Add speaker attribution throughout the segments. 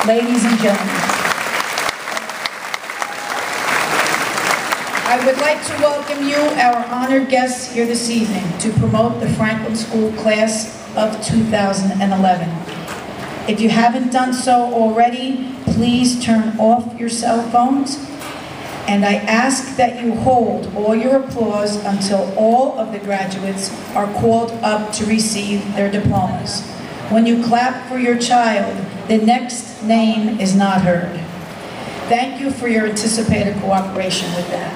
Speaker 1: Ladies and gentlemen, I would like to welcome you, our honored guests here this evening, to promote the Franklin School Class of 2011. If you haven't done so already, please turn off your cell phones, and I ask that you hold all your applause until all of the graduates are called up to receive their diplomas. When you clap for your child, the next name is not heard. Thank you for your anticipated cooperation with that.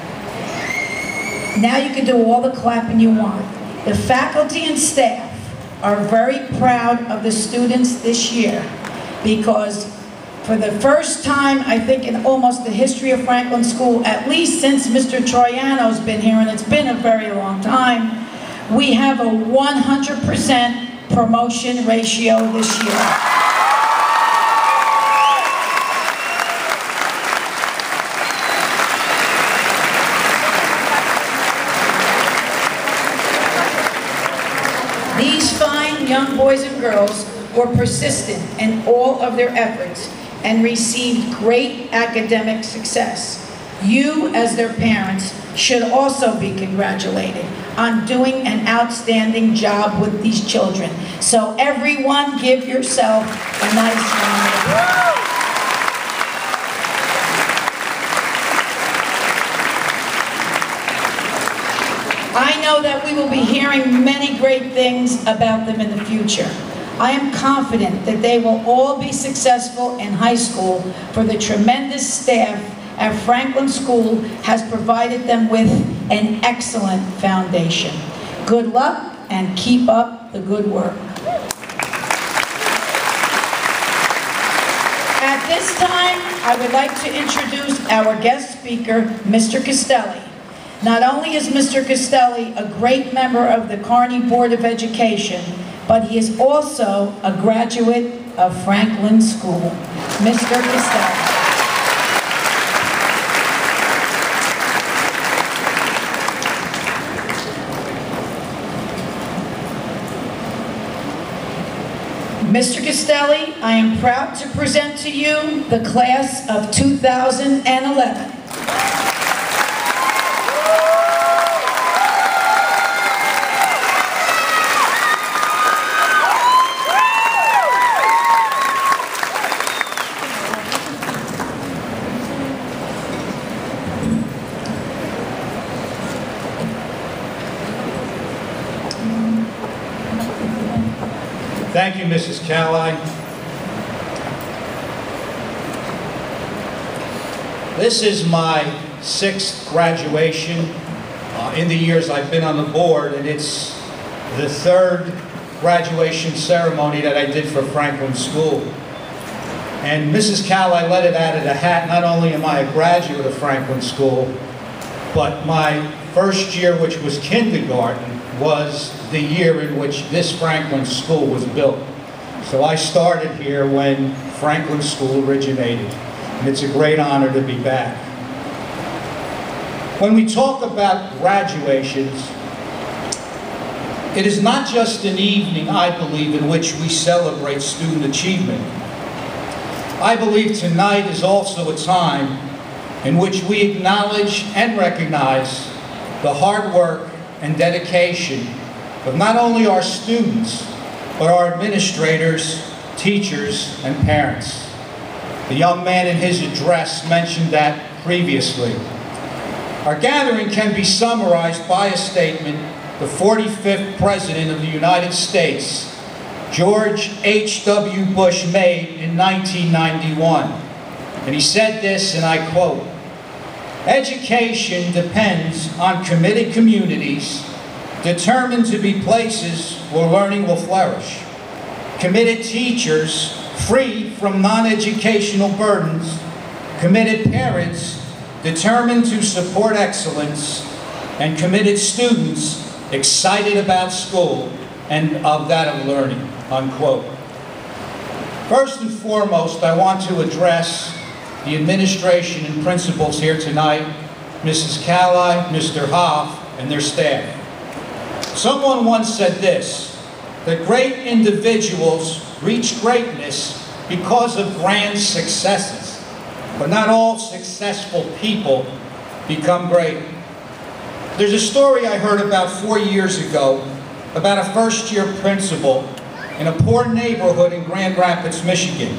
Speaker 1: Now you can do all the clapping you want. The faculty and staff are very proud of the students this year because for the first time, I think in almost the history of Franklin School, at least since Mr. Troiano's been here, and it's been a very long time, we have a 100% promotion ratio this year. These fine young boys and girls were persistent in all of their efforts and received great academic success. You, as their parents, should also be congratulated on doing an outstanding job with these children. So everyone give yourself a nice round of applause. I know that we will be hearing many great things about them in the future. I am confident that they will all be successful in high school for the tremendous staff at Franklin School has provided them with an excellent foundation. Good luck and keep up the good work. At this time, I would like to introduce our guest speaker, Mr. Castelli. Not only is Mr. Castelli a great member of the Kearney Board of Education, but he is also a graduate of Franklin School. Mr. Castelli. Mr. Castelli, I am proud to present to you the class of 2011.
Speaker 2: Thank you, Mrs. Cali. This is my 6th graduation in the years I've been on the board, and it's the 3rd graduation ceremony that I did for Franklin School. And Mrs. Cali let it out of the hat. Not only am I a graduate of Franklin School, but my first year, which was kindergarten, was the year in which this Franklin School was built. So I started here when Franklin School originated, and it's a great honor to be back. When we talk about graduations, it is not just an evening, I believe, in which we celebrate student achievement. I believe tonight is also a time in which we acknowledge and recognize the hard work and dedication of not only our students, but our administrators, teachers, and parents. The young man in his address mentioned that previously. Our gathering can be summarized by a statement the 45th President of the United States, George H.W. Bush, made in 1991. And he said this, and I quote, "Education depends on committed communities determined to be places where learning will flourish. Committed teachers free from non-educational burdens. Committed parents determined to support excellence. And committed students excited about school and of that of learning," unquote. First and foremost, I want to address the administration and principals here tonight, Mrs. Cali, Mr. Hoff, and their staff. Someone once said this, that great individuals reach greatness because of grand successes, but not all successful people become great. There's a story I heard about 4 years ago about a first-year principal in a poor neighborhood in Grand Rapids, Michigan.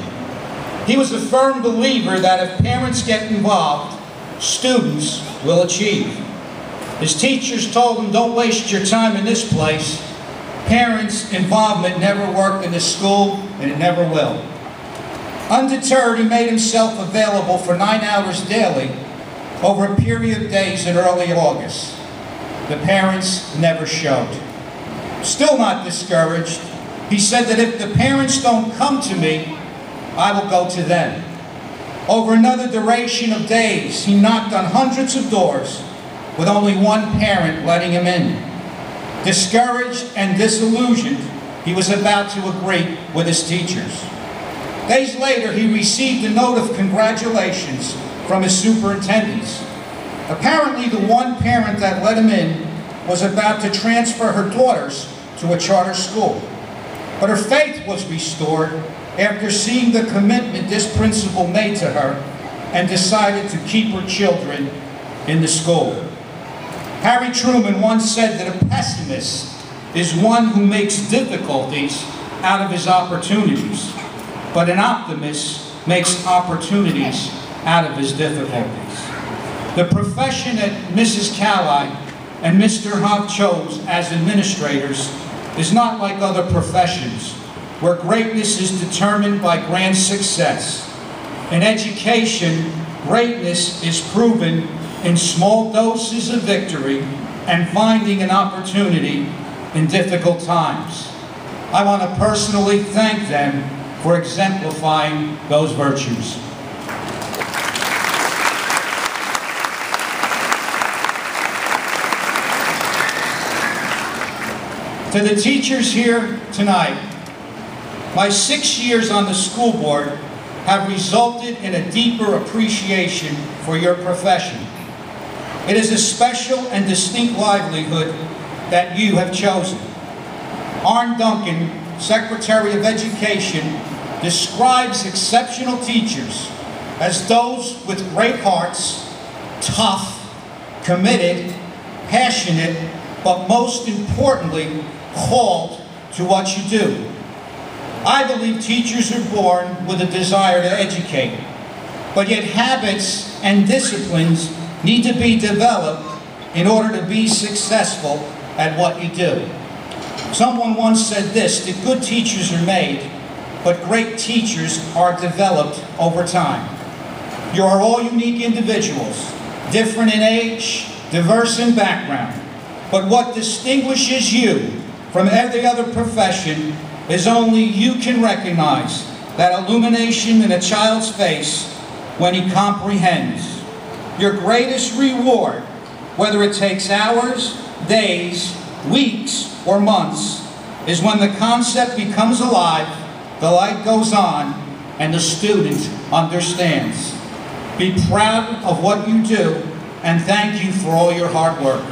Speaker 2: He was a firm believer that if parents get involved, students will achieve. His teachers told him, "Don't waste your time in this place. Parents' involvement never worked in this school, and it never will." Undeterred, he made himself available for 9 hours daily over a period of days in early August. The parents never showed. Still not discouraged, he said that if the parents don't come to me, I will go to them. Over another duration of days, he knocked on hundreds of doors with only one parent letting him in. Discouraged and disillusioned, he was about to agree with his teachers. Days later, he received a note of congratulations from his superintendents. Apparently, the one parent that let him in was about to transfer her daughters to a charter school. But her faith was restored after seeing the commitment this principal made to her and decided to keep her children in the school. Harry Truman once said that a pessimist is one who makes difficulties out of his opportunities, but an optimist makes opportunities out of his difficulties. The profession that Mrs. Cali and Mr. Hobb chose as administrators is not like other professions, where greatness is determined by grand success. In education, greatness is proven in small doses of victory and finding an opportunity in difficult times. I want to personally thank them for exemplifying those virtues. To the teachers here tonight, my 6 years on the school board have resulted in a deeper appreciation for your profession. It is a special and distinct livelihood that you have chosen. Arne Duncan, Secretary of Education, describes exceptional teachers as those with great hearts, tough, committed, passionate, but most importantly, called to what you do. I believe teachers are born with a desire to educate, but yet habits and disciplines need to be developed in order to be successful at what you do. Someone once said this, that good teachers are made, but great teachers are developed over time. You are all unique individuals, different in age, diverse in background, but what distinguishes you from every other profession is only you can recognize that illumination in a child's face when he comprehends. Your greatest reward, whether it takes hours, days, weeks, or months, is when the concept becomes alive, the light goes on, and the student understands. Be proud of what you do, and thank you for all your hard work.